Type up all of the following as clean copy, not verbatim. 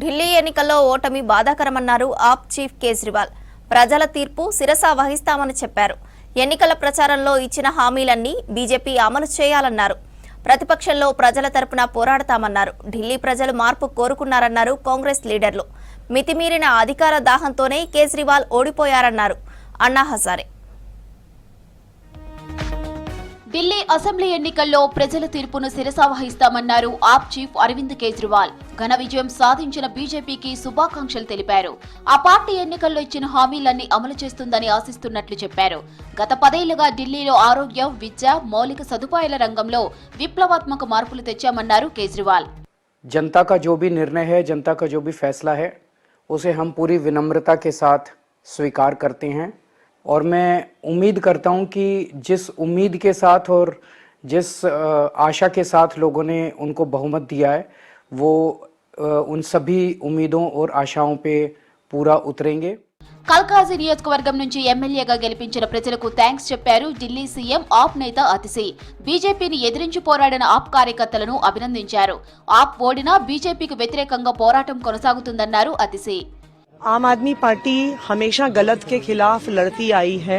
ఢిల్లీ ఎన్నికల్లో ఓటమి బాధాకరమన్నారు ఆప్ చీఫ్ కేజ్రీవాల్. ప్రజల తీర్పు శిరసా వహిస్తామని చెప్పారు. ఎన్నికల ప్రచారంలో ఇచ్చిన హామీలన్నీ బీజేపీ అమలు చేయాలన్నారు. ప్రతిపక్షంలో ప్రజల తరపున పోరాడతామన్నారు. ఢిల్లీ ప్రజలు మార్పు కోరుకున్నారన్నారు కాంగ్రెస్ లీడర్లు. మితిమీరిన అధికార దాహంతోనే కేజ్రీవాల్ ఓడిపోయారన్నారు అన్నా హజారే. ఢిల్లీ అసెంబ్లీ ఎన్నికల్లో ప్రజల తీర్పును శిరసా వహిస్తామన్నారు ఆప్ చీఫ్ అరవింద్ కేజ్రీవాల్. ఘన విజయం సాధించిన బీజేపీకి శుభాకాంక్షలు తెలిపారు. ఆ పార్టీ ఎన్నికల్లో ఇచ్చిన హామీలన్నీ అమలు చేస్తుందని ఆశిస్తున్నట్లు చెప్పారు. గత 10 ఏళ్లుగా ఢిల్లీలో ఆరోగ్యం, విద్య, మౌలిక సదుపాయాల రంగంలో విప్లవాత్మక మార్పులు తెచ్చామన్నారు కేజ్రీవాల్. जनता का जो भी निर्णय है, जनता का जो भी फैसला है, उसे हम पूरी विनम्रता के साथ स्वीकार करते हैं और मैं उम्मीद करता हूं कि जिस उम्मीद के साथ और जिस आशा के साथ लोगों ने उनको बहुमत दिया है, वो उन सभी उम्मीदों और आशाओं पे पूरा उतरेंगे. కల్కాజీ నియోజకవర్గం నుంచి ఎమ్మెల్యేగా గెలిపించిన ప్రజలకు థ్యాంక్స్ చెప్పారు ఢిల్లీ సీఎం ఆప్ నేత అతిశీ. బీజేపీని ఎదిరించి పోరాడిన ఆప్ కార్యకర్తలను అభినందించారు. ఆప్ ఓడినా బీజేపీకి వ్యతిరేకంగా పోరాటం కొనసాగుతుందన్నారు అతిశీ. आम आदमी पार्टी हमेशा गलत के खिलाफ लड़ती आई है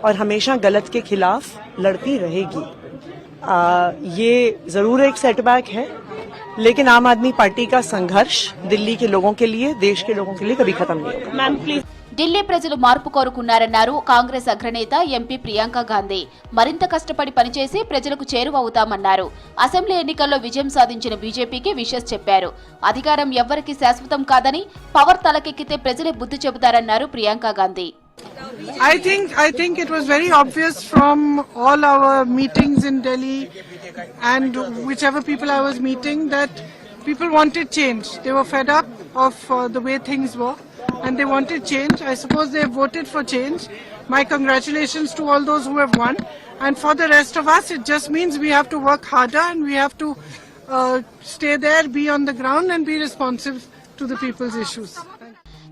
और हमेशा गलत के खिलाफ लड़ती रहेगी. ये जरूर एक सेटबैक है, लेकिन आम आदमी पार्टी का संघर्ष दिल्ली के लोगों के लिए, देश के लोगों के लिए कभी खत्म नहीं होगा. Ma'am please. ఢిల్లీ ప్రజలు మార్పు కోరుకున్నారన్నారు కాంగ్రెస్ అగ్రనేత ఎంపీ ప్రియాంక గాంధీ. మరింత కష్టపడి పనిచేసి ప్రజలకు చేరువవుతామన్నారు. అసెంబ్లీ ఎన్నికల్లో విజయం సాధించిన బీజేపీకి విషెస్ చెప్పారు. అధికారం ఎవ్వరికీ శాశ్వతం కాదని, పవర్ తలకెక్కితే ప్రజలే బుద్ధి చెబుతారన్నారు Priyanka Gandhi. I think it was very obvious from all our meetings in Delhi and whichever people I was meeting that people wanted change. They were fed up of the way things were and they wanted change. I suppose they voted for change. My congratulations to all those who have won. And for the rest of us, it just means we have to work harder and we have to stay there, be on the ground and be responsive to the people's issues.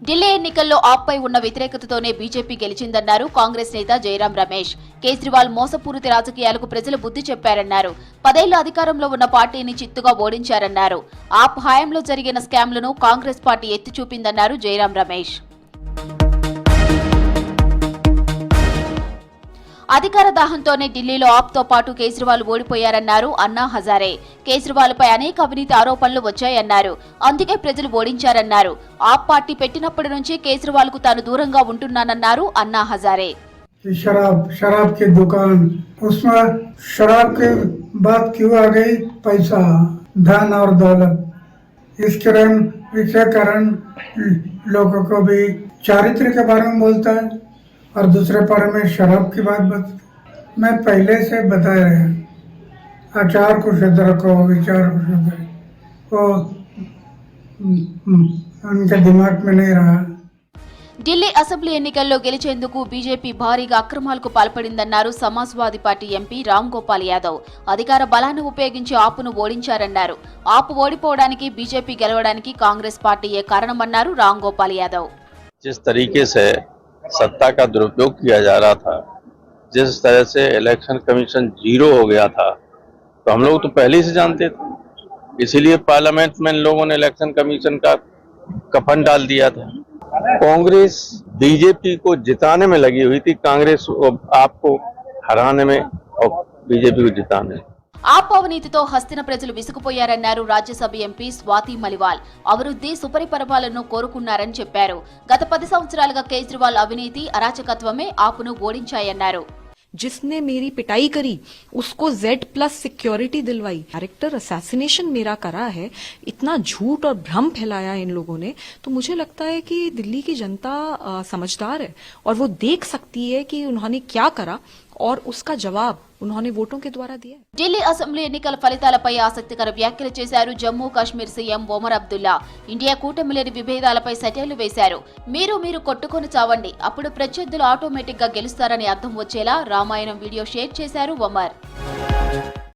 Delhi ఎన్నికల్లో ఆప్పై ఉన్న వ్యతిరేకతతోనే BJP గెలిచిందన్నారు Congress నేత జయరాం రమేష్. కేజ్రీవాల్ మోసపూరిత రాజకీయాలకు ప్రజలు బుద్ధి చెప్పారన్నారు. 10 ఏళ్ల అధికారంలో ఉన్న పార్టీని చిత్తుగా ఓడించారన్నారు. ఆప్ హయాంలో జరిగిన స్కామ్లను కాంగ్రెస్ పార్టీ ఎత్తి చూపిందన్నారు జయరాం రమేష్. అధికార దాహంతోనే ఢిల్లీలో ఆప్తో పాటు కేజ్రీవాల్ ఓడిపోయారన్నారు అన్నా హజారే. కేజ్రీవాల్ పై అనేక అవినీతి ఆరోపణలు వచ్చాయన్నారు. అందుకే ప్రజలు ఓడించారన్నారు. ఆప్ పార్టీ పెట్టినప్పటి నుంచి కేజ్రీవాల్ కు తాను దూరంగా ఉంటున్నానన్నారు అన్నా హజారే. शराब की दुकान, उसमें शराब के बाद क्यों आ गई पैसा, धन और दौलत. इसके कारण लोगों को भी चारित्र के बारे में बोलता है और दूसरे बारे में शराब की बात बता. मैं पहले से बता रहा हूँ, आचार को शुद्ध रखो, विचार को शुद्ध रखो, उनके दिमाग में नहीं रहा. ఢిల్లీ అసెంబ్లీ ఎన్నికల్లో గెలిచేందుకు బీజేపీ భారీగా అక్రమాలకు పాల్పడిందన్నారు సమాజ్వాదీ పార్టీ ఎంపీ రామ్ గోపాల్ యాదవ్. అధికార బలాన్ని ఉపయోగించి ఆపును ఓడించారన్నారు. ఆపు ఓడిపోవడానికి బీజేపీ గెలవడానికి కాంగ్రెస్ పార్టీయే కారణమన్నారు రామ్ గోపాల్ యాదవ్. जिस तरीके से सत्ता का दुरुपयोग किया जा रहा था, जिस तरह से इलेक्शन कमीशन जीरो हो गया था, तो हम लोग तो पहले से जानते थे. इसीलिए पार्लियामेंट में इन लोगों ने इलेक्शन कमीशन का कफन डाल दिया था. कांग्रेस बीजेपी को जिताने में लगी हुई थी, कांग्रेस आपको हराने में और बीजेपी को जिताने. ఆప్ అవినీతితో హస్తిన ప్రజలు విసుగుపోయారన్నారు రాజ్యసభ ఎంపీ స్వాతి మలివాల్. అభివృద్ధి, సుపరిపాలనను కోరుకున్నారని చెప్పారు. గత 10 సంవత్సరాలుగా కేజ్రీవాల్ అవినీతి, అరాచకత్వమే ఆపును ఓడించాయన్నారు. जिसने मेरी पिटाई करी उसको Z+ सिक्योरिटी दिलवाई, कैरेक्टर असैसिनेशन मेरा करा है, इतना झूठ और भ्रम फैलाया इन लोगों ने, तो मुझे लगता है कि दिल्ली की जनता समझदार है और वो देख सकती है कि उन्होंने क्या करा और उसका जवाब उन्होंने वोटों के द्वारा दिया. ఢిల్లీ అసెంబ్లీ ఎన్నికల ఫలితాలపై ఆసక్తికర వ్యాఖ్యలు చేశారు జమ్మూ కాశ్మీర్ సీఎం ఒమర్ అబ్దుల్లా. ఇండియా కూటమిలేని విభేదాలపై సెటైర్లు వేశారు. మీరు కొట్టుకొని చావండి, అప్పుడు ప్రత్యర్థులు ఆటోమేటిక్ గా గెలుస్తారని అర్థం వచ్చేలా రామాయణం వీడియో షేర్ చేశారు ఒమర్.